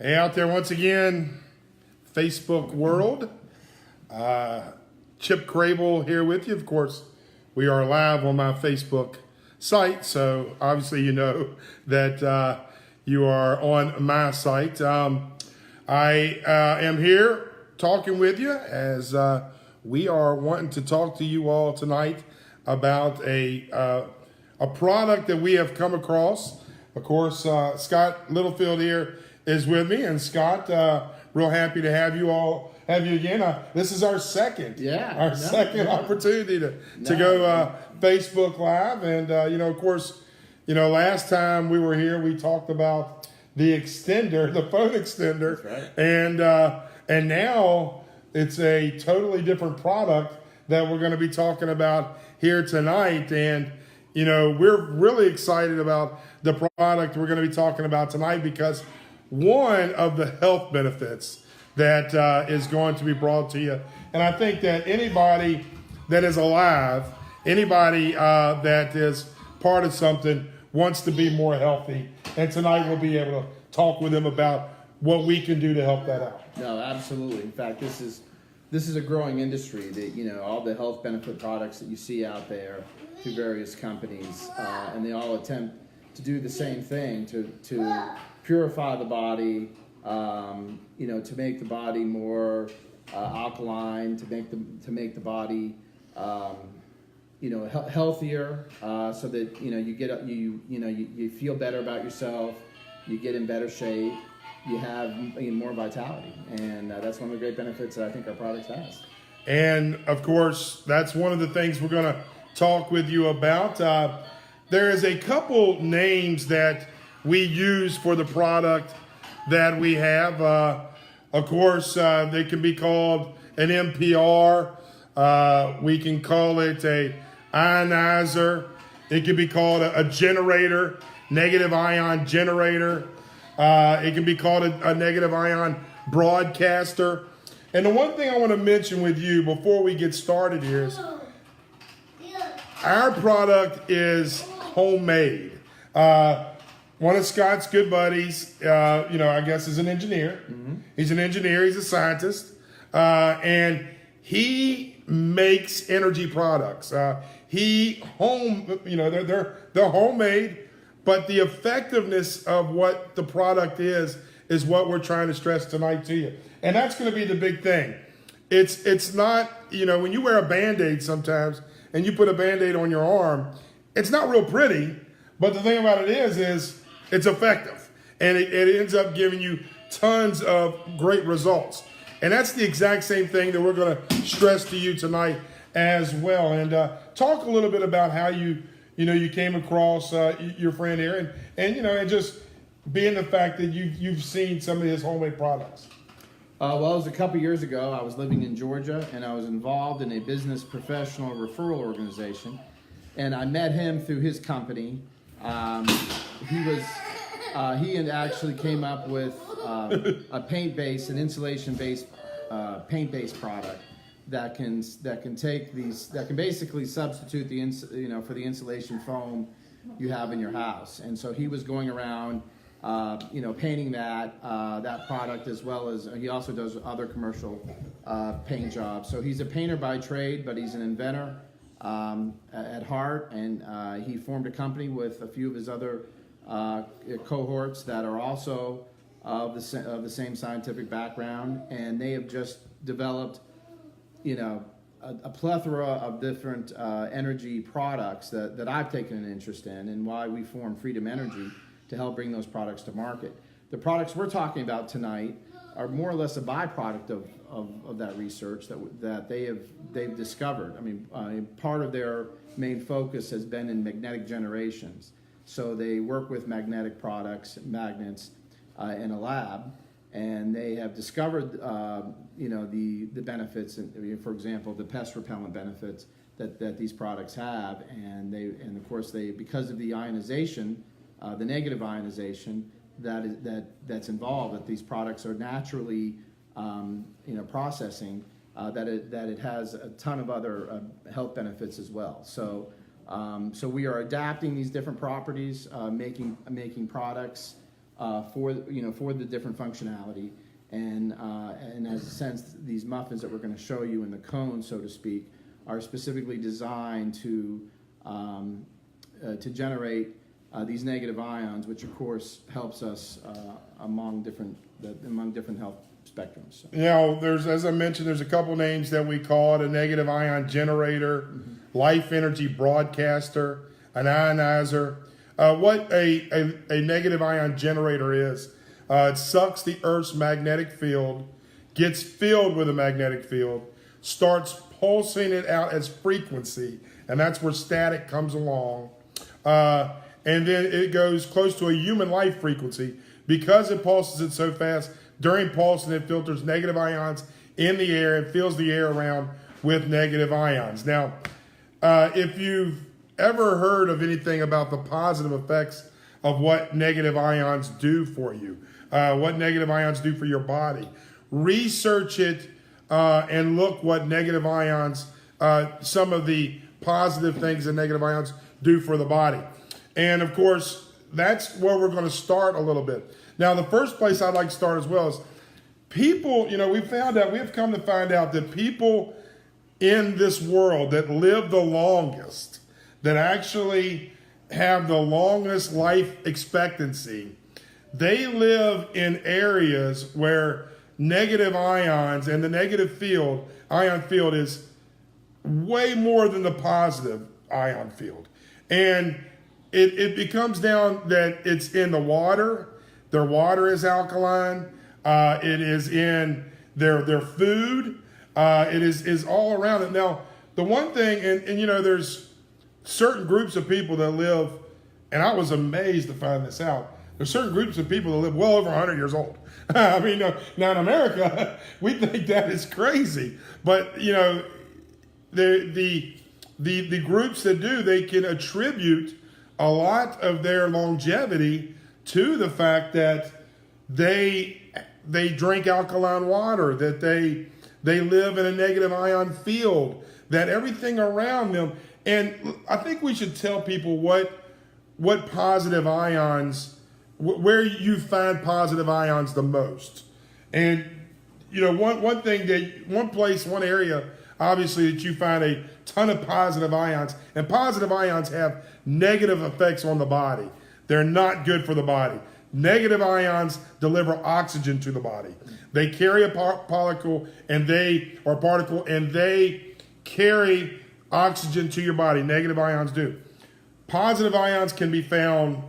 Hey, out there once again, Facebook world. Chip Crable here with you. Of course, we are live on my Facebook site, so obviously you know that you are on my site. I am here talking with you as we are wanting to talk to you all tonight about a product that we have come across. Of course, Scott Littlefield here is with me, and Scott, real happy to have you again. This is our second opportunity to go Facebook Live, and of course, last time we were here, we talked about the extender, the phone extender. That's right. And now it's a totally different product that we're going to be talking about here tonight, and we're really excited about the product we're going to be talking about tonight because one of the health benefits that is going to be brought to you. And I think that anybody that is alive, anybody that is part of something wants to be more healthy. And tonight we'll be able to talk with them about what we can do to help that out. No, absolutely. In fact, this is a growing industry that, all the health benefit products that you see out there through various companies, and they all attempt to do the same thing, to purify the body, to make the body more alkaline, to make the body, healthier, so that you feel better about yourself, you get in better shape, you have more vitality, and that's one of the great benefits that I think our product has. And of course, that's one of the things we're going to talk with you about. There is a couple names that we use for the product that we have. Of course, they can be called an NPR. We can call it a ionizer. It can be called a generator, negative ion generator. It can be called a negative ion broadcaster. And the one thing I want to mention with you before we get started here is our product is homemade. One of Scott's good buddies, I guess is an engineer. Mm-hmm. He's an engineer, he's a scientist, and he makes energy products. They're homemade, but the effectiveness of what the product is what we're trying to stress tonight to you. And that's going to be the big thing. It's not, when you wear a Band-Aid sometimes and you put a Band-Aid on your arm, it's not real pretty, but the thing about it is it's effective. And it ends up giving you tons of great results. And that's the exact same thing that we're going to stress to you tonight as well. And talk a little bit about how you came across your friend here and just being the fact that you've seen some of his homemade products. Well, it was a couple years ago. I was living in Georgia, and I was involved in a business professional referral organization. And I met him through his company. He had actually came up with a paint-based, an insulation-based paint-based product that can basically substitute for the insulation foam you have in your house. And so he was going around, painting that product, as well as he also does other commercial paint jobs. So he's a painter by trade, but he's an inventor at heart, and he formed a company with a few of his other cohorts that are also of the same scientific background, and they have just developed a plethora of different energy products that I've taken an interest in, and why we formed Freedom Energy to help bring those products to market. The products we're talking about tonight are more or less a byproduct of that research that they've discovered. I mean, part of their main focus has been in magnetic generations. So they work with magnetic products, magnets, in a lab, and they have discovered, the benefits, for example, the pest repellent benefits that these products have, and of course because of the ionization, the negative ionization that's involved, that these products are naturally, processing, that it has a ton of other health benefits as well. So So we are adapting these different properties, making products for the different functionality, and as a sense, these muffins that we're going to show you in the cone, so to speak, are specifically designed to generate these negative ions, which of course helps us among different health spectrums. So. Now, as I mentioned, there's a couple names that we call it: a negative ion generator, life energy broadcaster, an ionizer. What a negative ion generator is, it sucks the Earth's magnetic field, gets filled with a magnetic field, starts pulsing it out as frequency, and that's where static comes along. And then it goes close to a human life frequency. Because it pulses it so fast, during pulsing it filters negative ions in the air and fills the air around with negative ions. Now, if you've ever heard of anything about the positive effects of what negative ions do for you, what negative ions do for your body, research it and look what negative ions, some of the positive things that negative ions do for the body. And of course, that's where we're going to start a little bit. Now, the first place I'd like to start as well is people, we've come to find out that people in this world that live the longest, that actually have the longest life expectancy, they live in areas where negative ions and the negative ion field is way more than the positive ion field. And it becomes down that it's in the water. Their water is alkaline. It is in their food. It is all around it. Now, the one thing, and there's certain groups of people that live, and I was amazed to find this out. There's certain groups of people that live well over 100 years old. I mean, now in America, we think that is crazy. But, the groups that do, they can attribute a lot of their longevity to the fact that they drink alkaline water, that they live in a negative ion field, that everything around them. And I think we should tell people what positive ions, where you find positive ions the most. And one area obviously that you find a ton of positive ions, and positive ions have negative effects on the body. They're not good for the body. Negative ions deliver oxygen to the body. They carry a particle and they carry oxygen to your body. Negative ions do. Positive ions can be found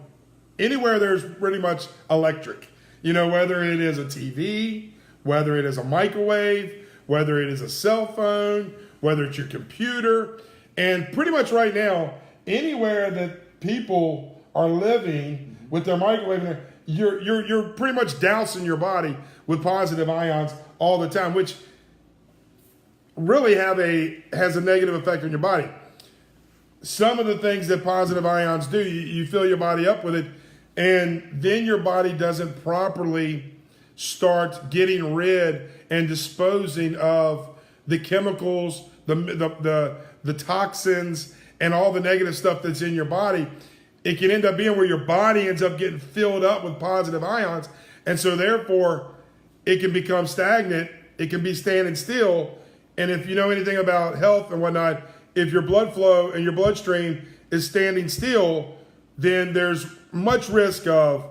anywhere there's pretty much electric. Whether it is a TV, whether it is a microwave, whether it is a cell phone, whether it's your computer. And pretty much right now, anywhere that people are living with their microwave, you're pretty much dousing your body with positive ions all the time, which really has a negative effect on your body. Some of the things that positive ions do, you fill your body up with it, and then your body doesn't properly start getting rid and disposing of the chemicals, the toxins, and all the negative stuff that's in your body. It can end up being where your body ends up getting filled up with positive ions, and so therefore it can become stagnant. It can be standing still. And if you know anything about health and whatnot, if your blood flow and your bloodstream is standing still, then there's much risk of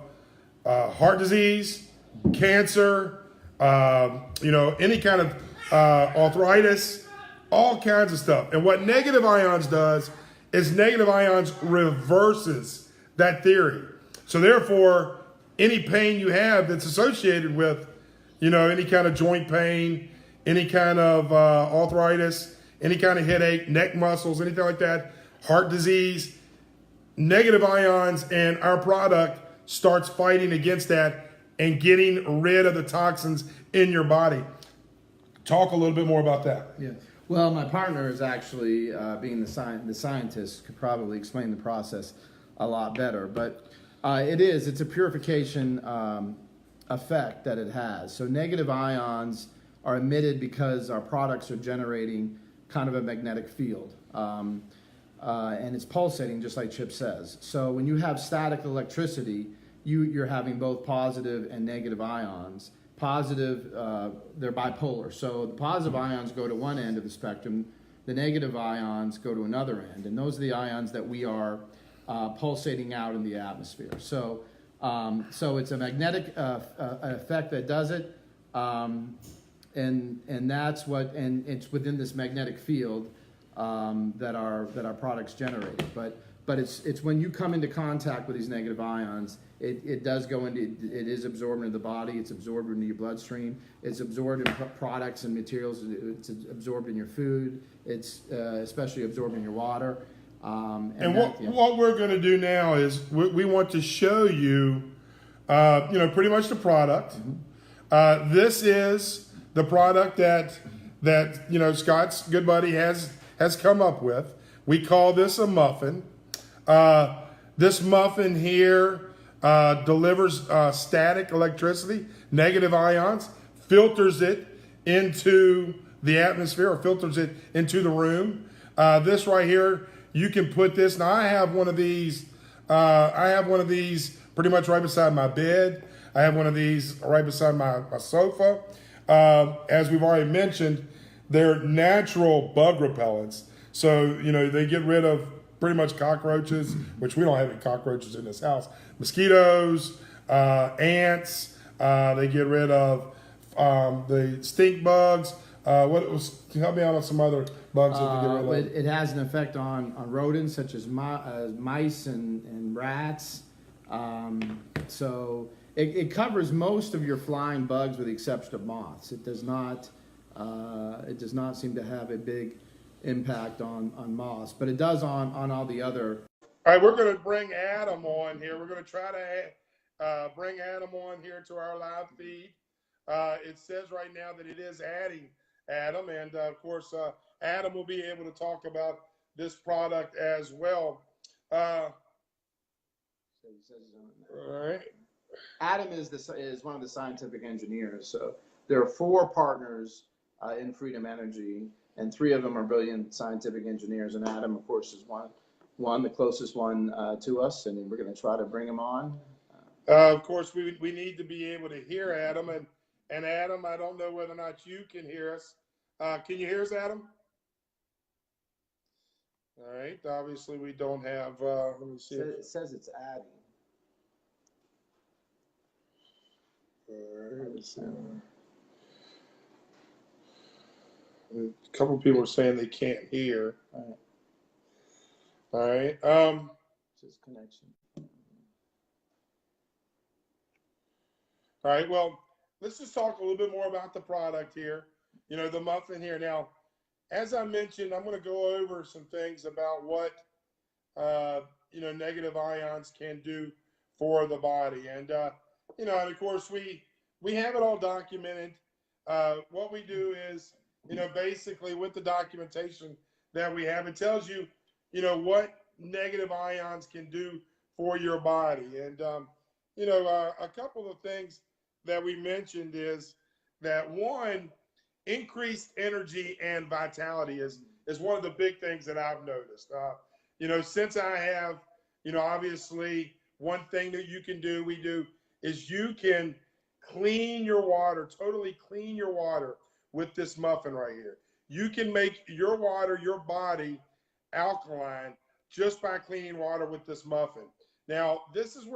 heart disease, cancer, any kind of arthritis, all kinds of stuff. And what negative ions does is negative ions reverses that theory. So therefore, any pain you have that's associated with, any kind of joint pain, any kind of arthritis, any kind of headache, neck muscles, anything like that, heart disease, negative ions and our product starts fighting against that and getting rid of the toxins in your body. Talk a little bit more about that. Yeah. Well, my partner is actually, being the scientist, could probably explain the process a lot better. But it's a purification effect that it has. So negative ions are emitted because our products are generating kind of a magnetic field. and it's pulsating just like Chip says. So when you have static electricity, you're having both positive and negative ions. Positive, they're bipolar. So the positive ions go to one end of the spectrum, the negative ions go to another end, and those are the ions that we are pulsating out in the atmosphere. So it's a magnetic effect that does it, and that's what, and it's within this magnetic field that our products generate. But it's when you come into contact with these negative ions, it does go into, it is absorbed into the body, it's absorbed into your bloodstream, it's absorbed in products and materials, it's absorbed in your food, it's especially absorbed in your water. What we're going to do now is we want to show you, pretty much the product. This is the product that Scott's good buddy has come up with. We call this a muffin. This muffin here delivers static electricity, negative ions, filters it into the atmosphere or filters it into the room. This right here, you can put this. Now I have one of these. Pretty much right beside my bed. I have one of these right beside my sofa. As we've already mentioned, they're natural bug repellents. So, they get rid of pretty much cockroaches, which we don't have any cockroaches in this house. Mosquitoes, ants, they get rid of the stink bugs. Help me out on some other bugs that they get rid of. It has an effect on rodents such as mice and rats. So it covers most of your flying bugs with the exception of moths. It does not seem to have a big impact on moths, but it does on all the other. All right, we're going to bring Adam on here. We're going to try to bring Adam on here to our live feed. It says right now that it is adding Adam, and of course, Adam will be able to talk about this product as well. All right. Adam is one of the scientific engineers. So there are 4 partners in Freedom Energy, and 3 of them are brilliant scientific engineers. And Adam, of course, is one, the closest one to us, and we're going to try to bring him on. Of course, we need to be able to hear Adam, and Adam, I don't know whether or not you can hear us. Can you hear us, Adam? All right. Obviously, we don't have. Let me see. It says it's adding. All right. A couple of people are saying they can't hear. All right. Just connection. All right. Well, let's just talk a little bit more about the product here. The muffin here. Now, as I mentioned, I'm going to go over some things about what negative ions can do for the body, and and of course we have it all documented. What we do is, basically with the documentation that we have, it tells you, what negative ions can do for your body. And, a couple of things that we mentioned is that, one, increased energy and vitality is one of the big things that I've noticed. Since I have, obviously one thing that you can do, we do, is you can clean your water, totally clean your water with this muffin right here. You can make your water, your body, alkaline just by cleaning water with this muffin. Now, this is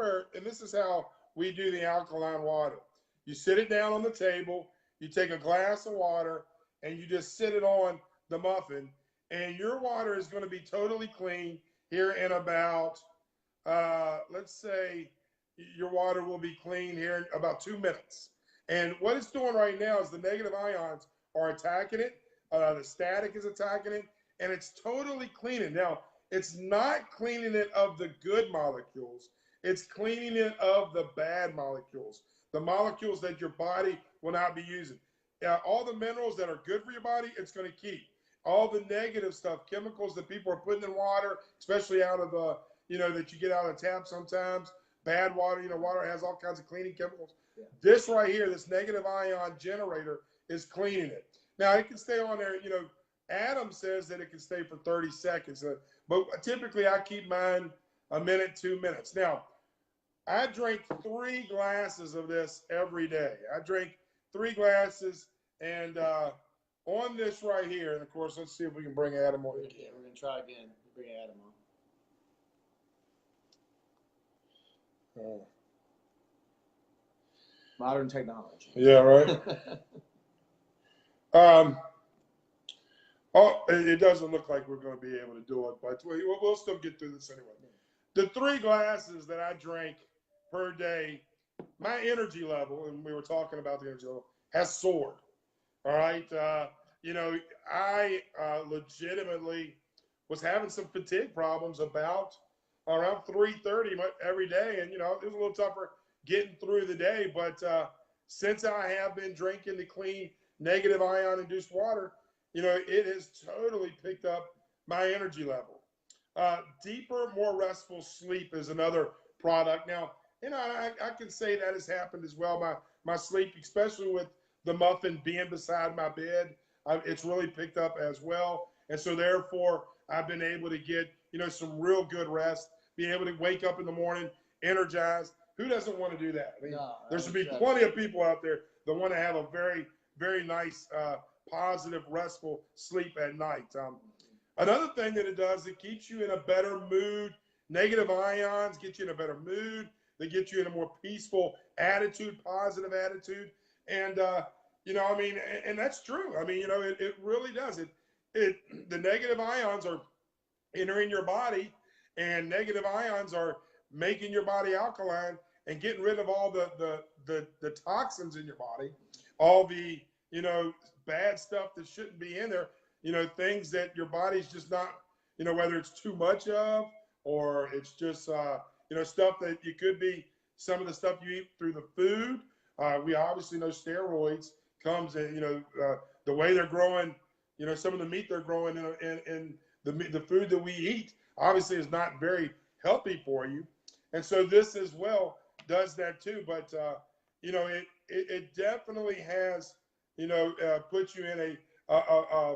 how we do the alkaline water. You sit it down on the table, you take a glass of water, and you just sit it on the muffin, and your water is going to be totally clean here in about, let's say, your water will be clean here in about 2 minutes. And what it's doing right now is the negative ions are attacking it, the static is attacking it, and it's totally cleaning. Now, it's not cleaning it of the good molecules, it's cleaning it of the bad molecules, the molecules that your body will not be using. All the minerals that are good for your body, it's going to keep. All the negative stuff, chemicals that people are putting in water, especially out of that you get out of the tap sometimes, bad water, water has all kinds of cleaning chemicals. Yeah. This right here, this negative ion generator is cleaning it. Now, it can stay on there, Adam says that it can stay for 30 seconds, but typically I keep mine a minute, 2 minutes. Now, I drink 3 glasses of this every day. I drink 3 glasses, and on this right here, and of course, let's see if we can bring Adam on again. Yeah, we're gonna try again. Bring Adam on. Oh. Modern technology. Yeah, right. Oh, it doesn't look like we're going to be able to do it, but we'll still get through this anyway. The 3 glasses that I drink per day, my energy level, and we were talking about the energy level, has soared. All right. You know, I legitimately was having some fatigue problems about around 3:30 every day. And, you know, it was a little tougher getting through the day. But since I have been drinking the clean negative ion induced water, you know, it has totally picked up my energy level. Deeper, more restful sleep is another product. Now, you know, I can say that has happened as well. My sleep, especially with the muffin being beside my bed, it's really picked up as well. And so therefore, I've been able to get, you know, some real good rest, be able to wake up in the morning energized. Who doesn't want to do that? I mean, there should be plenty of people out there that want to have a very, very nice, positive, restful sleep at night. Another thing that it does, it keeps you in a better mood. Negative ions get you in a better mood. They get you in a more peaceful attitude, positive attitude. And, you know, I mean, and that's true. I mean, you know, it really does. The negative ions are entering your body, and negative ions are making your body alkaline and getting rid of all the toxins in your body, all the, you know, bad stuff that shouldn't be in there, you know, things that your body's just not, you know, whether it's too much of, or it's just, you know, stuff that you could be, some of the stuff you eat through the food. We obviously know steroids comes in, you know, the way they're growing, you know, some of the meat they're growing in the food that we eat obviously is not very healthy for you. And so this as well does that too. But, you know, it definitely has, you know, put you in a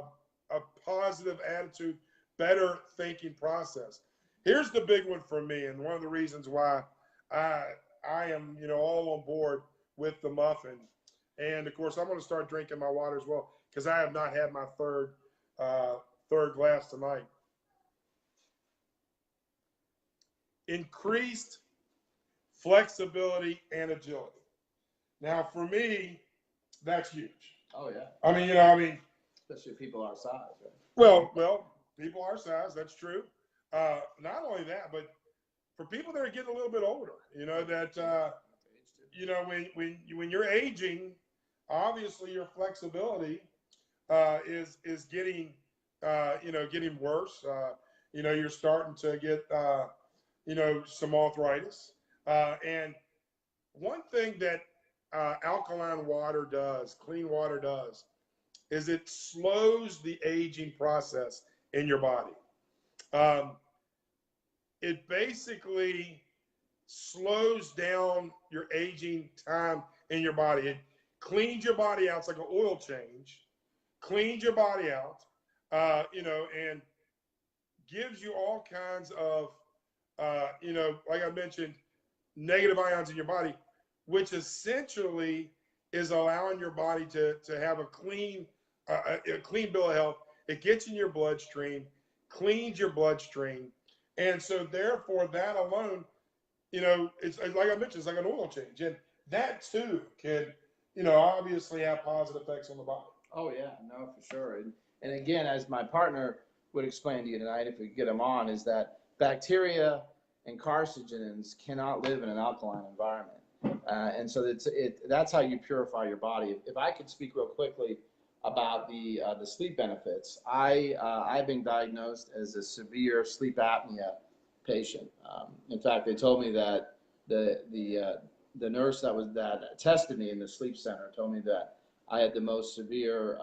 positive attitude, better thinking process. Here's the big one for me, and one of the reasons why I am, you know, all on board with the muffin. And of course, I'm going to start drinking my water as well, because I have not had my third glass tonight. Increased flexibility and agility. Now, for me, that's huge. Oh yeah. I mean, you know, I mean, especially people our size, right? Well, people our size, that's true. Not only that, but for people that are getting a little bit older, you know, that you know, when you're aging, obviously your flexibility is getting you know, getting worse. You know, you're starting to get you know, some arthritis. And one thing that alkaline water does, clean water does, is it slows the aging process in your body. It basically slows down your aging time in your body. It cleans your body out. It's like an oil change. Cleans your body out, you know, and gives you all kinds of, you know, like I mentioned, negative ions in your body, which essentially is allowing your body to have a clean bill of health. It gets in your bloodstream, cleans your bloodstream, and so therefore that alone, you know, it's like I mentioned, it's like an oil change, and that too can, you know, obviously have positive effects on the body. Oh yeah, no, for sure. And again, as my partner would explain to you tonight, if we get him on, is that bacteria and carcinogens cannot live in an alkaline environment. And so that's how you purify your body. If I could speak real quickly about the sleep benefits, I've been diagnosed as a severe sleep apnea patient. In fact, they told me that the nurse that tested me in the sleep center told me that I had the most severe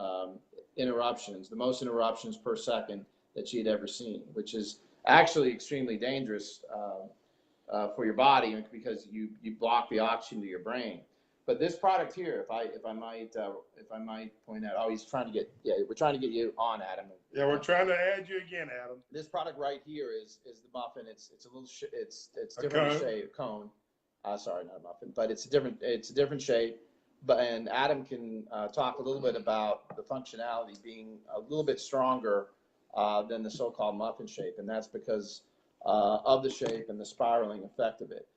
interruptions, the most interruptions per second that she had ever seen, which is actually extremely dangerous for your body, because you block the oxygen to your brain. But this product here, if I might point out, oh, he's trying to get, yeah, we're trying to get you on, Adam. Yeah, we're trying to add you again, Adam. This product right here is the muffin. It's a little it's A different cone? shape, cone. Sorry, not a muffin, but it's a different shape. But and Adam can talk a little bit about the functionality being a little bit stronger than the so-called muffin shape, and that's because of the shape and the spiraling effect of it.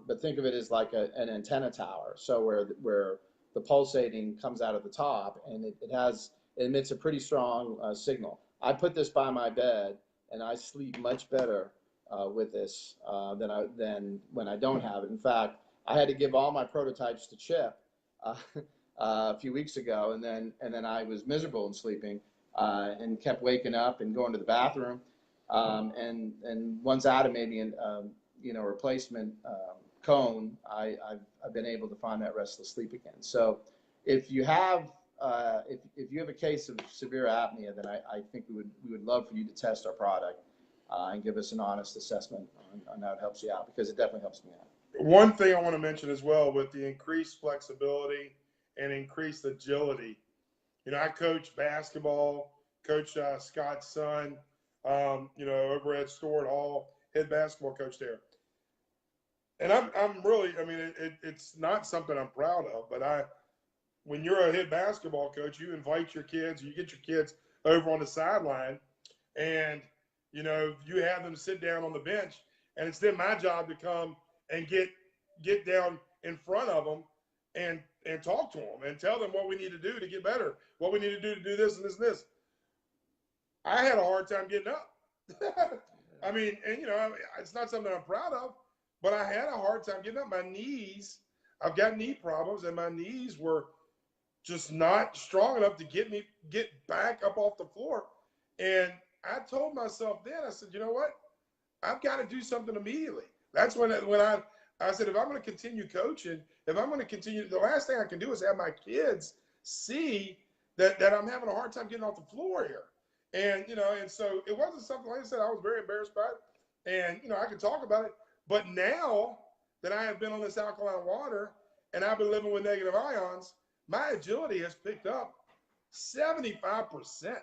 But think of it as like an antenna tower. So where the pulsating comes out of the top, and it emits a pretty strong signal. I put this by my bed, and I sleep much better with this than when I don't have it. In fact, I had to give all my prototypes to Chip a few weeks ago, and then I was miserable in sleeping and kept waking up and going to the bathroom. And once Adam made me a replacement cone, I've been able to find that restless sleep again. So if you have if you have a case of severe apnea, then I think we would love for you to test our product and give us an honest assessment on how it helps you out, because it definitely helps me out. One thing I want to mention as well, with the increased flexibility and increased agility. I coach basketball, coach Scott's son, over at Stewart Hall, head basketball coach there. And I'm really, it's not something I'm proud of, but when you're a head basketball coach, you invite your kids, you get your kids over on the sideline, and you have them sit down on the bench, and it's then my job to come and get down in front of them and talk to them and tell them what we need to do to get better, what we need to do this and this and this. I had a hard time getting up. It's not something I'm proud of, but I had a hard time getting up. My knees, I've got knee problems, and my knees were just not strong enough to get back up off the floor. And I told myself then, I said, you know what? I've got to do something immediately. That's when I said, if I'm going to continue coaching, if I'm going to continue, the last thing I can do is have my kids see that I'm having a hard time getting off the floor here. And, and so it wasn't something, like I said, I was very embarrassed by it. And, I could talk about it. But now that I have been on this alkaline water and I've been living with negative ions, my agility has picked up 75%.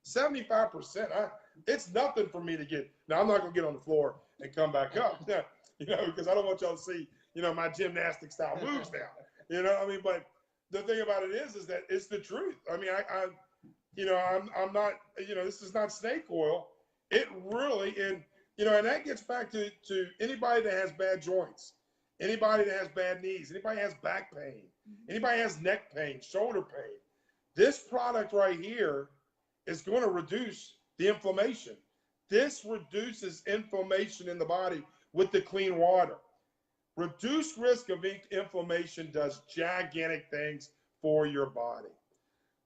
75%. It's nothing for me to get. Now, I'm not going to get on the floor and come back up, because I don't want y'all to see, my gymnastic style moves now. But the thing about it is that it's the truth. I'm not, this is not snake oil. It really, and that gets back to anybody that has bad joints, anybody that has bad knees, anybody that has back pain, anybody that has neck pain, shoulder pain. This product right here is going to reduce the inflammation. This reduces inflammation in the body with the clean water. Reduced risk of inflammation does gigantic things for your body.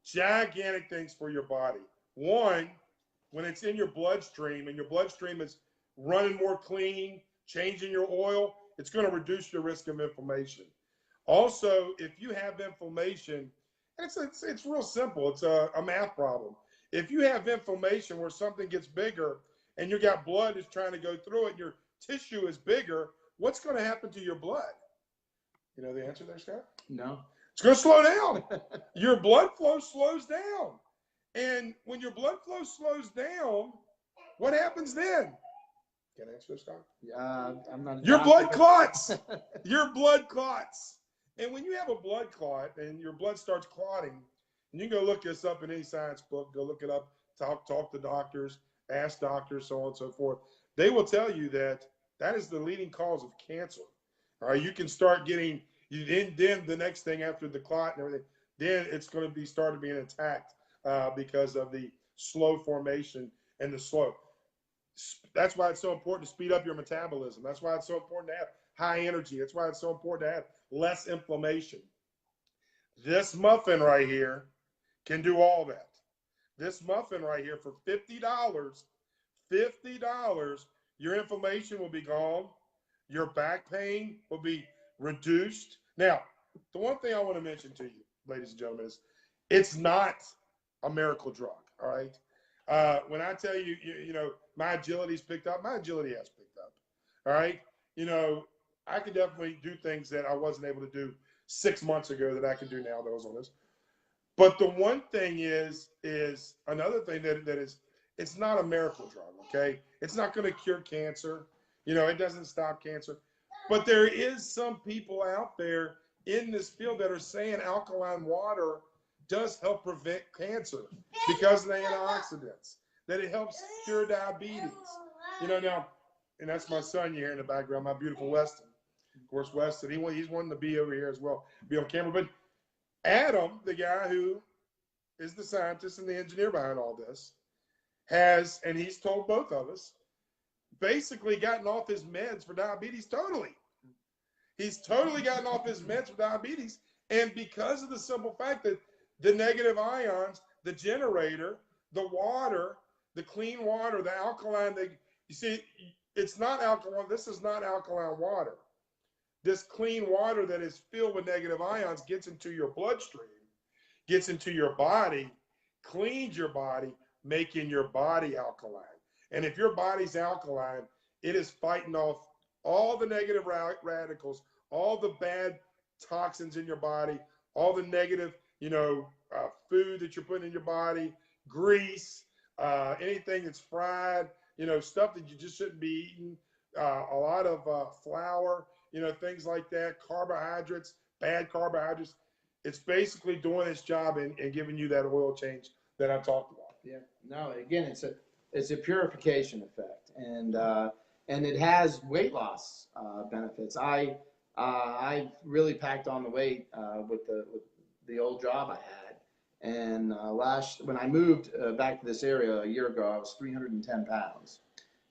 Gigantic things for your body. One, when it's in your bloodstream and your bloodstream is running more clean, changing your oil, it's going to reduce your risk of inflammation. Also, if you have inflammation, and it's real simple. It's a math problem. If you have inflammation where something gets bigger and you got blood is trying to go through it and your tissue is bigger, what's going to happen to your blood? You know the answer there, Scott? No. It's going to slow down. Your blood flow slows down. And when your blood flow slows down, what happens then? Can I answer this, Scott? I'm not. Your blood clots. Your blood clots. And when you have a blood clot and your blood starts clotting, and you can go look this up in any science book, go look it up, talk to doctors, ask doctors, so on and so forth. They will tell you that is the leading cause of cancer. All right, you can start getting, then the next thing after the clot and everything, then it's going to be started being attacked because of the slow formation and the slow. That's why it's so important to speed up your metabolism. That's why it's so important to have high energy. That's why it's so important to have less inflammation. This muffin right here can do all that. This muffin right here for $50, your inflammation will be gone. Your back pain will be reduced. Now, the one thing I want to mention to you, ladies and gentlemen, is it's not a miracle drug, all right? When I tell you, my agility's picked up, my agility has picked up, all right? I could definitely do things that I wasn't able to do 6 months ago that I can do now that I was on this. But the one thing is another thing that is, it's not a miracle drug, okay? It's not going to cure cancer. You know, it doesn't stop cancer. But there is some people out there in this field that are saying alkaline water does help prevent cancer because of the antioxidants, that it helps cure diabetes. You know, now, and that's my son you hear in the background, my beautiful Weston. Of course, Weston, he's wanting to be over here as well, be on camera. But Adam, the guy who is the scientist and the engineer behind all this, has, and he's told both of us, basically gotten off his meds for diabetes totally. He's totally gotten off his meds for diabetes. And because of the simple fact that the negative ions, the generator, the water, the clean water, the alkaline, you see, it's not alkaline. This is not alkaline water. This clean water that is filled with negative ions gets into your bloodstream, gets into your body, cleans your body, making your body alkaline. And if your body's alkaline, it is fighting off all the negative radicals, all the bad toxins in your body, all the negative, food that you're putting in your body, grease, anything that's fried, stuff that you just shouldn't be eating, a lot of flour, things like that, carbohydrates, bad carbohydrates. It's basically doing its job and giving you that oil change that I talked about. Yeah. No, again, it's a purification effect, and it has weight loss benefits. I really packed on the weight with the old job I had, and when I moved back to this area a year ago, I was 310 pounds,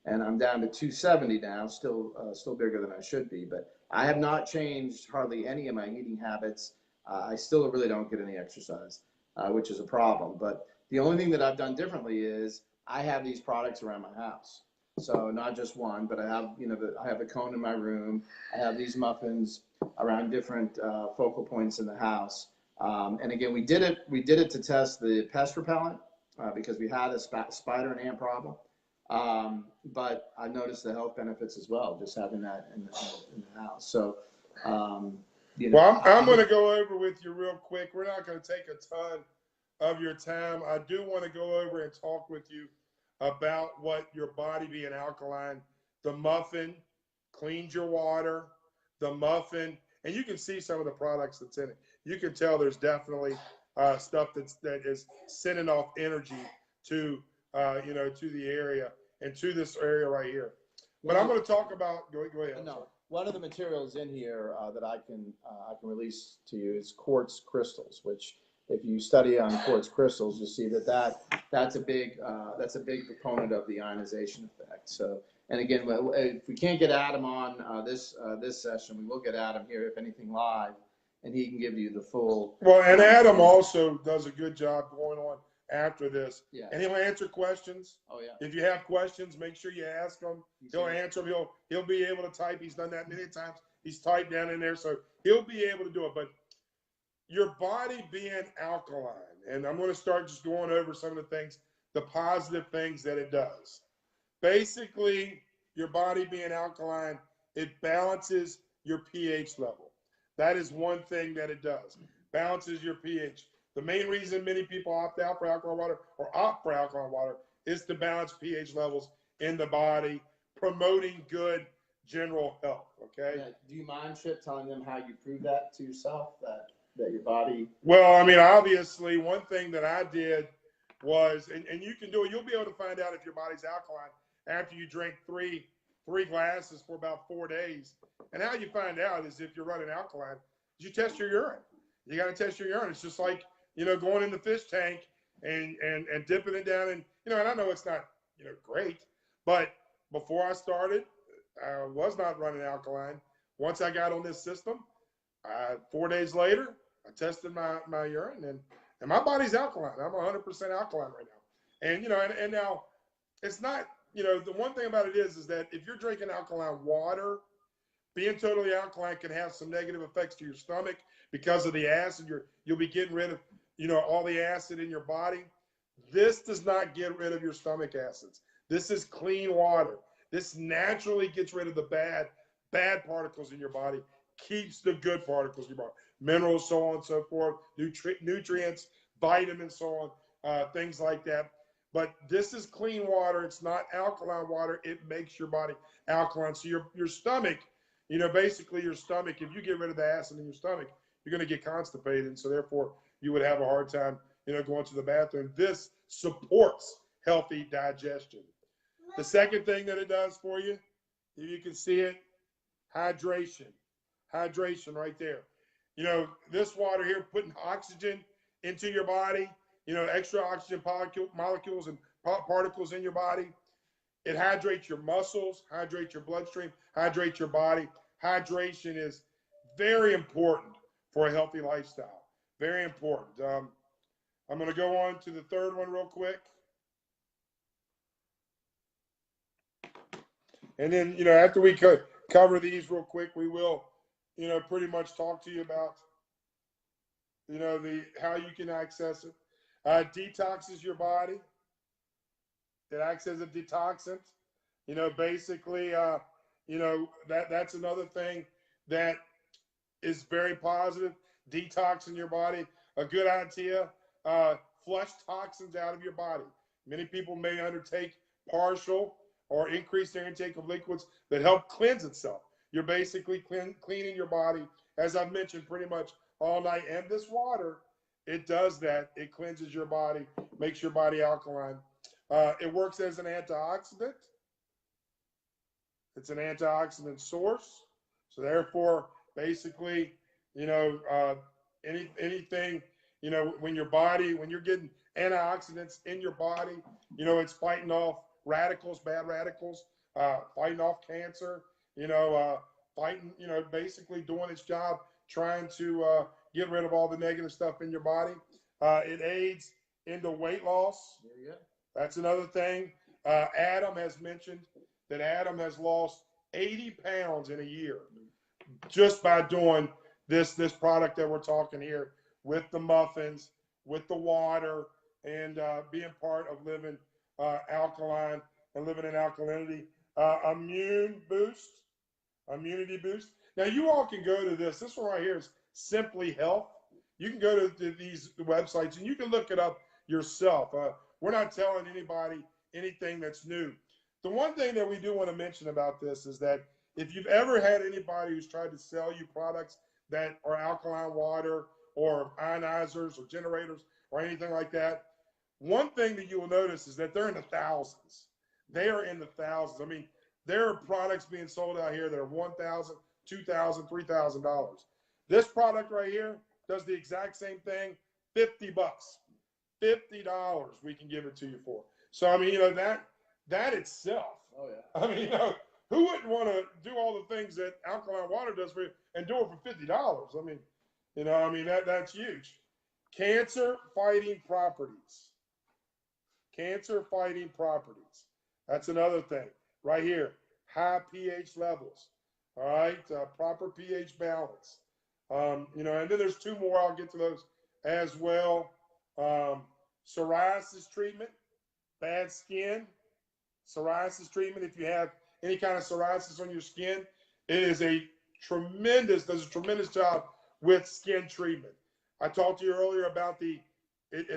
and I'm down to 270 now, still bigger than I should be, but I have not changed hardly any of my eating habits. I still really don't get any exercise, which is a problem. But the only thing that I've done differently is I have these products around my house. So not just one, but I have, I have a cone in my room. I have these muffins around different focal points in the house. And again, we did it to test the pest repellent because we had a spider and ant problem. But I noticed the health benefits as well, just having that in the house. So, well, I'm going to go over with you real quick. We're not going to take a ton of your time. I do want to go over and talk with you about what your body being alkaline. The muffin cleans your water. The muffin, and you can see some of the products that's in it. You can tell there's definitely stuff that is sending off energy to to the area and to this area right here. But I'm going to talk about. Go ahead. No, one of the materials in here that I can release to you is quartz crystals, which if you study on quartz crystals, you'll see that's a big proponent of the ionization effect. So, and again, if we can't get Adam on this session, we will get Adam here, if anything, live, and he can give you the full. Well, and Adam also does a good job going on after this. Yeah. And he'll answer questions. Oh yeah. If you have questions, make sure you ask him. He'll answer them. He'll be able to type. He's done that many times. He's typed down in there, so he'll be able to do it. But your body being alkaline, and I'm going to start just going over some of the things, the positive things that it does. Basically, your body being alkaline, it balances your pH level. That is one thing that it does. Balances your pH. The main reason many people opt out for alkaline water or opt for alkaline water is to balance pH levels in the body, promoting good general health. Okay. Yeah. Do you mind, Chip, telling them how you prove that to yourself, that your body? Well, I mean, obviously, one thing that I did was, and you can do it. You'll be able to find out if your body's alkaline after you drink three glasses for about 4 days. And how you find out is if you're running alkaline, you test your urine. You got to test your urine. It's just like, going in the fish tank and dipping it down. And, and I know it's not, great, but before I started, I was not running alkaline. Once I got on this system, 4 days later, I tested my urine and my body's alkaline. I'm 100% alkaline right now. And, and now it's not, the one thing about it is that if you're drinking alkaline water, being totally alkaline can have some negative effects to your stomach because of the acid. You'll be getting rid of, all the acid in your body. This does not get rid of your stomach acids. This is clean water. This naturally gets rid of the bad bad particles in your body, keeps the good particles in your body, minerals, so on and so forth, nutrients, vitamins, so on, things like that. But this is clean water. It's not alkaline water. It makes your body alkaline. So your stomach, basically your stomach, if you get rid of the acid in your stomach, you're going to get constipated. And so therefore, you would have a hard time, going to the bathroom. This supports healthy digestion. The second thing that it does for you, if you can see it, hydration. Hydration right there. This water here putting oxygen into your body, extra oxygen molecules and particles in your body. It hydrates your muscles, hydrates your bloodstream, hydrates your body. Hydration is very important for a healthy lifestyle. Very important. I'm going to go on to the third one real quick. And then, after we cover these real quick, we will, pretty much talk to you about, how you can access it. Detoxes your body. It acts as a detoxant. Basically, that's another thing that is very positive. Detoxing your body, a good idea. Flush toxins out of your body. Many people may undertake partial or increase their intake of liquids that help cleanse itself. You're basically cleaning your body, as I've mentioned, pretty much all night. And this water, it does that. It cleanses your body, makes your body alkaline. It works as an antioxidant. It's an antioxidant source. So therefore, basically, anything, when you're getting antioxidants in your body, it's fighting off radicals, bad radicals, fighting off cancer, fighting, basically doing its job, trying to get rid of all the negative stuff in your body. It aids in the weight loss. There you go. That's another thing. Adam has mentioned that Adam has lost 80 pounds in a year just by doing this product that we're talking here with the muffins, with the water, and being part of living alkaline and living in alkalinity. Immunity boost. Now you all can go to this. This one right here is Simply Health. You can go to these websites and you can look it up yourself. We're not telling anybody anything that's new. The one thing that we do want to mention about this is that if you've ever had anybody who's tried to sell you products that are alkaline water or ionizers or generators or anything like that, one thing that you will notice is that they're in the thousands. They are in the thousands. I mean, there are products being sold out here that are $1,000, $2,000, $3,000. This product right here does the exact same thing, $50. $50 we can give it to you for. So I mean, that itself. Oh yeah. I mean, who wouldn't want to do all the things that alkaline water does for you and do it for $50? I mean, that's huge. Cancer fighting properties. Cancer fighting properties. That's another thing right here. High pH levels. All right, proper pH balance. And then there's two more. I'll get to those as well. Psoriasis treatment, bad skin, psoriasis treatment. If you have any kind of psoriasis on your skin, it is does a tremendous job with skin treatment. I talked to you earlier about it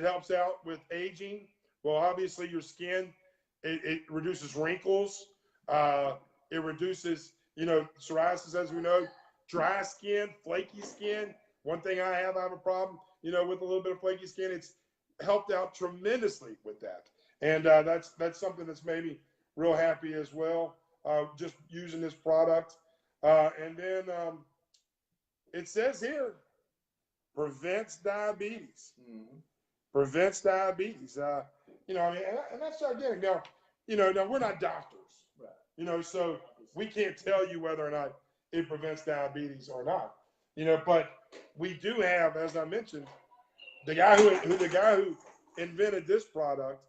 helps out with aging. Well, obviously your skin, it reduces wrinkles. It reduces, psoriasis, as we know, dry skin, flaky skin. One thing I have a problem, with a little bit of flaky skin. It's helped out tremendously with that. And that's something that's made me real happy as well, just using this product. And then it says here, prevents diabetes. Mm-hmm. Prevents diabetes. And that's gigantic. Now we're not doctors, right? So we can't tell you whether or not it prevents diabetes or not. But we do have, as I mentioned, the guy who invented this product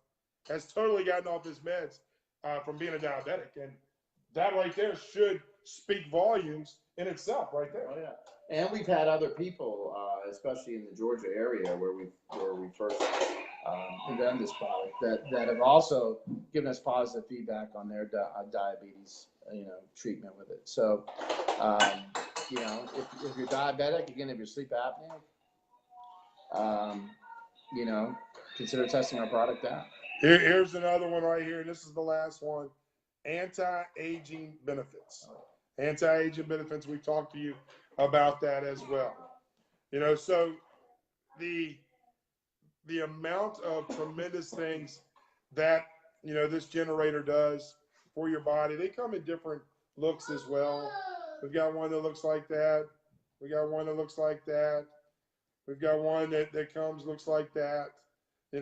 has totally gotten off his meds from being a diabetic, and that right there should speak volumes in itself, right there. Oh yeah, and we've had other people, especially in the Georgia area where we first invented this product, that have also given us positive feedback on their diabetes, treatment with it. So, if you're diabetic, again, if you're sleep apnea, you know, consider testing our product out. Here's another one right here, and this is the last one. Anti-aging benefits. Anti-aging benefits. We talked to you about that as well. So the amount of tremendous things that this generator does for your body. They come in different looks as well. We've got one that looks like that. We got one that looks like that. We've got one that comes looks like that. We've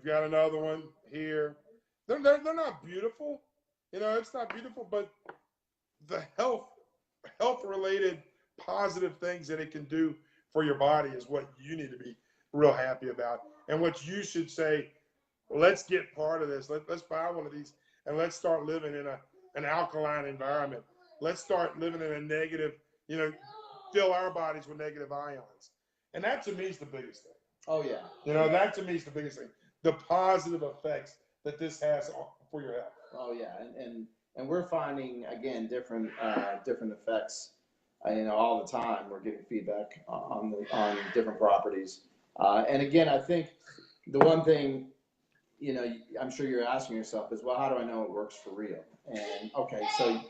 got another one here. They're not beautiful. It's not beautiful, but the health related positive things that it can do for your body is what you need to be real happy about, and what you should say, let's get part of this. Let's buy one of these and let's start living in an alkaline environment. Let's start living in a negative, fill our bodies with negative ions. And that to me is the biggest thing. Oh yeah. That to me is the biggest thing. The positive effects that this has for your health. Oh yeah, and we're finding again different effects. All the time we're getting feedback on different properties. And again, I think the one thing, I'm sure you're asking yourself is, well, how do I know it works for real? And okay,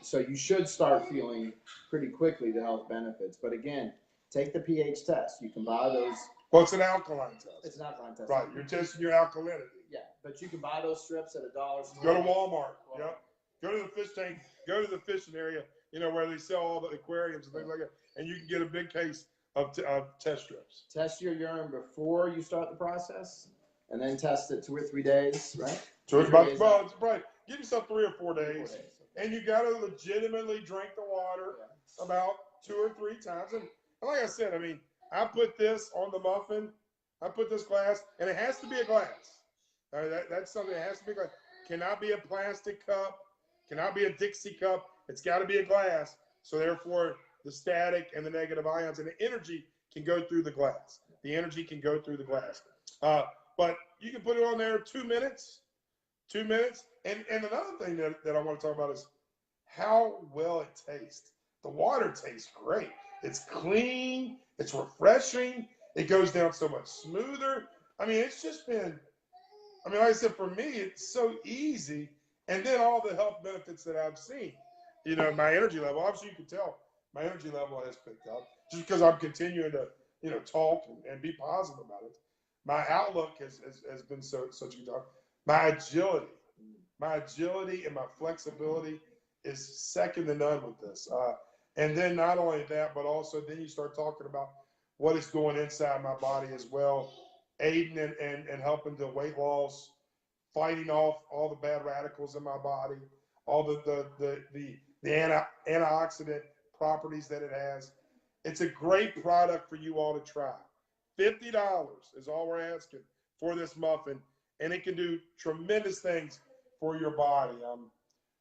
so you should start feeling pretty quickly the health benefits. But again, take the pH test. You can buy those. Well, it's an alkaline test. It's an alkaline test. Right, you're testing your alkalinity. Yeah, but you can buy those strips at $1 store. Go to Walmart. Yep. Go to the fish tank. Go to the fishing area. Where they sell all the aquariums and things like that, and you can get a big case of test strips. Test your urine before you start the process, and then test it 2 or 3 days, right? It's right. Give yourself 3 or 4 days, and you got to legitimately drink the water about 2 or 3 times. And like I said, I put this on the muffin. I put this glass, and it has to be a glass. That's something that has to be a glass. Cannot be a plastic cup. Cannot be a Dixie cup. It's got to be a glass. So therefore, the static and the negative ions and the energy can go through the glass. The energy can go through the glass. But you can put it on there 2 minutes. 2 minutes. And another thing that I want to talk about is how well it tastes. The water tastes great. It's clean. It's refreshing. It goes down so much smoother. It's just been, like I said, for me, it's so easy. And then all the health benefits that I've seen. My energy level, obviously you can tell my energy level has picked up just because I'm continuing to, talk and be positive about it. My outlook has been such a good time. My agility and my flexibility is second to none with this. And then not only that, but also then you start talking about what is going inside my body as well, aiding and helping the weight loss, fighting off all the bad radicals in my body, all the antioxidant properties that it has. It's a great product for you all to try. $50 is all we're asking for this muffin, and it can do tremendous things for your body.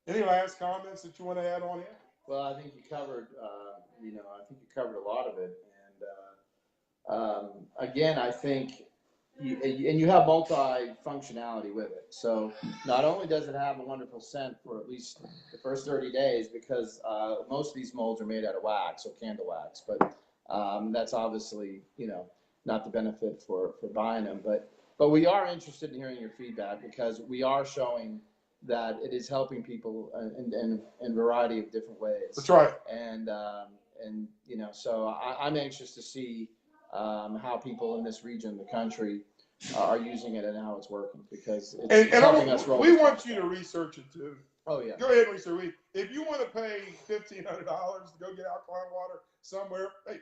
Any last comments that you want to add on here? Well, I think you covered, a lot of it. And again, I think, you have multi-functionality with it. So not only does it have a wonderful scent for at least the first 30 days, because most of these molds are made out of wax or candle wax, but that's obviously, not the benefit for buying them. But we are interested in hearing your feedback, because we are showing that it is helping people in a variety of different ways. That's right. And so I'm anxious to see how people in this region of the country are using it and how it's working, because it's helping us roll. We want you to research it too. Oh yeah. Go ahead and research. If you want to pay $1,500 to go get alkaline water somewhere, hey,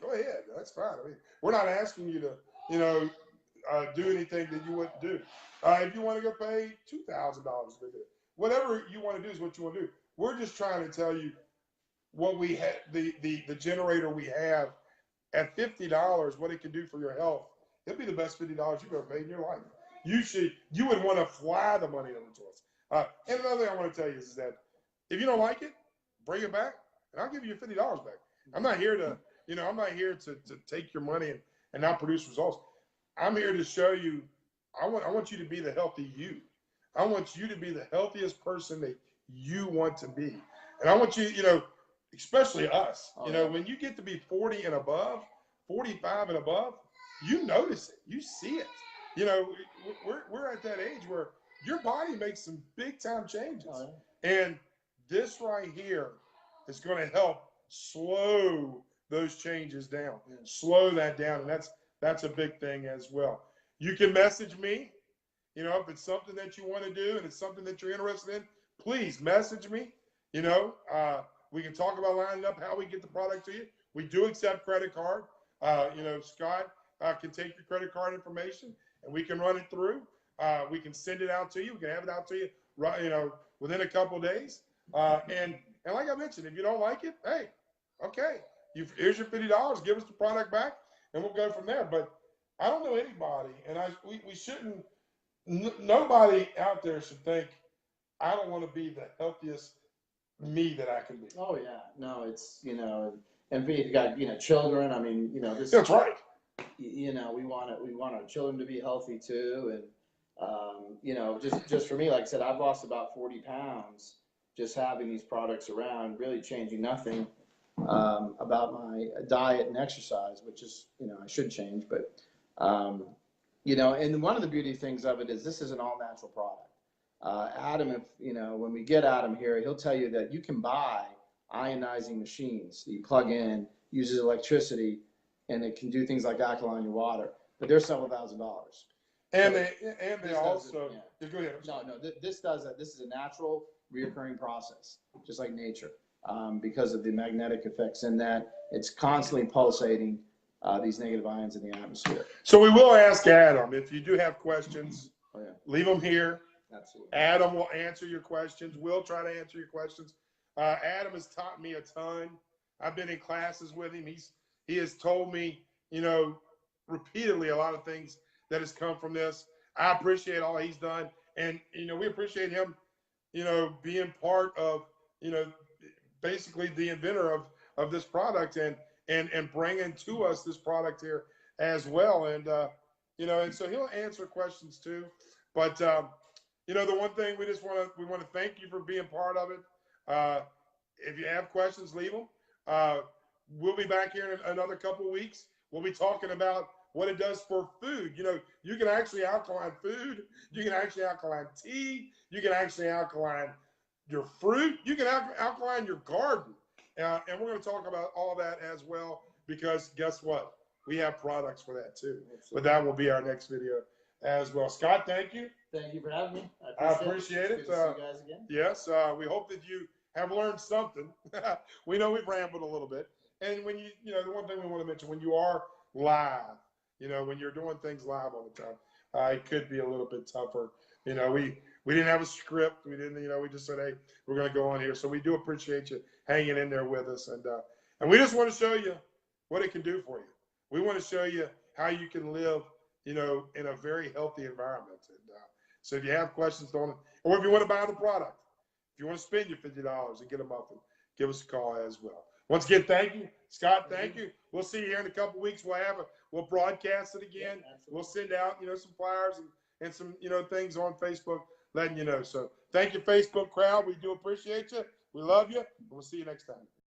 go ahead. That's fine. We're not asking you to, do anything that you wouldn't do. If you want to go pay $2,000 to go do it, whatever you want to do is what you want to do. We're just trying to tell you what we have, the generator we have at $50, what it can do for your health. It'll be the best $50 you've ever paid in your life. You would want to fly the money over to us. And another thing I want to tell you is that if you don't like it, bring it back. and I'll give you your $50 back. I'm not here to, I'm not here to take your money and not produce results. I'm here to show you, I want you to be the healthy you. I want you to be the healthiest person that you want to be. And I want you, especially us, when you get to be 40 and above, 45 and above, you notice it, you see it. We're at that age where your body makes some big time changes. And this right here is going to help slow those changes down, slow that down. And that's a big thing as well. You can message me, if it's something that you want to do and it's something that you're interested in, please message me. We can talk about lining up how we get the product to you. We do accept credit card. Scott can take your credit card information and we can run it through. We can send it out to you. We can have it out to you, within a couple of days. And like I mentioned, if you don't like it, hey, okay, here's your $50. Give us the product back, and we'll go from there. But I don't know anybody, and we shouldn't. Nobody out there should think I don't want to be the healthiest me that I can be. Oh yeah, no, it's and if you got children, I mean this. That's right. We want our children to be healthy too, and just for me, like I said, I've lost about 40 pounds just having these products around, really changing nothing about my diet and exercise, which is I should change, but and one of the beauty things of it is this is an all natural product. Adam, if when we get Adam here, he'll tell you that you can buy ionizing machines that you plug in, uses electricity, and it can do things like alkaline your water, but they're several $1,000s. And So they also go ahead. No, this does it. This is a natural, reoccurring process, just like nature, because of the magnetic effects in that it's constantly pulsating these negative ions in the atmosphere. So we will ask Adam if you do have questions. Leave them here. Absolutely. Adam will answer your questions. We'll try to answer your questions. Adam has taught me a ton. I've been in classes with him. He has told me, repeatedly a lot of things that has come from this. I appreciate all he's done. And, we appreciate him, being part of, basically the inventor of this product and bringing to us this product here as well. And, and so he'll answer questions too. But, the one thing we want to thank you for being part of it. If you have questions, leave them. We'll be back here in another couple of weeks. We'll be talking about what it does for food. You can actually alkaline food. You can actually alkaline tea. You can actually alkaline your fruit. You can alkaline your garden. And we're going to talk about all that as well, because guess what? We have products for that too. But that will be our next video as well. Scott, thank you. Thank you for having me. I appreciate it. Good to see you guys again. Yes, we hope that you have learned something. We know we've rambled a little bit. And when the one thing we want to mention, when you are live, when you're doing things live all the time, it could be a little bit tougher. We didn't have a script. We didn't, we just said, hey, we're going to go on here. So we do appreciate you hanging in there with us. And we just want to show you what it can do for you. We want to show you how you can live, in a very healthy environment. And so if you have questions on it, or if you want to buy the product, if you want to spend your $50 and get a muffin, give us a call as well. Once again, thank you. Scott, thank you. We'll see you here in a couple of weeks. We'll broadcast it again. Yeah, we'll send out, some flyers and some, things on Facebook letting you know. So thank you, Facebook crowd. We do appreciate you. We love you. And we'll see you next time.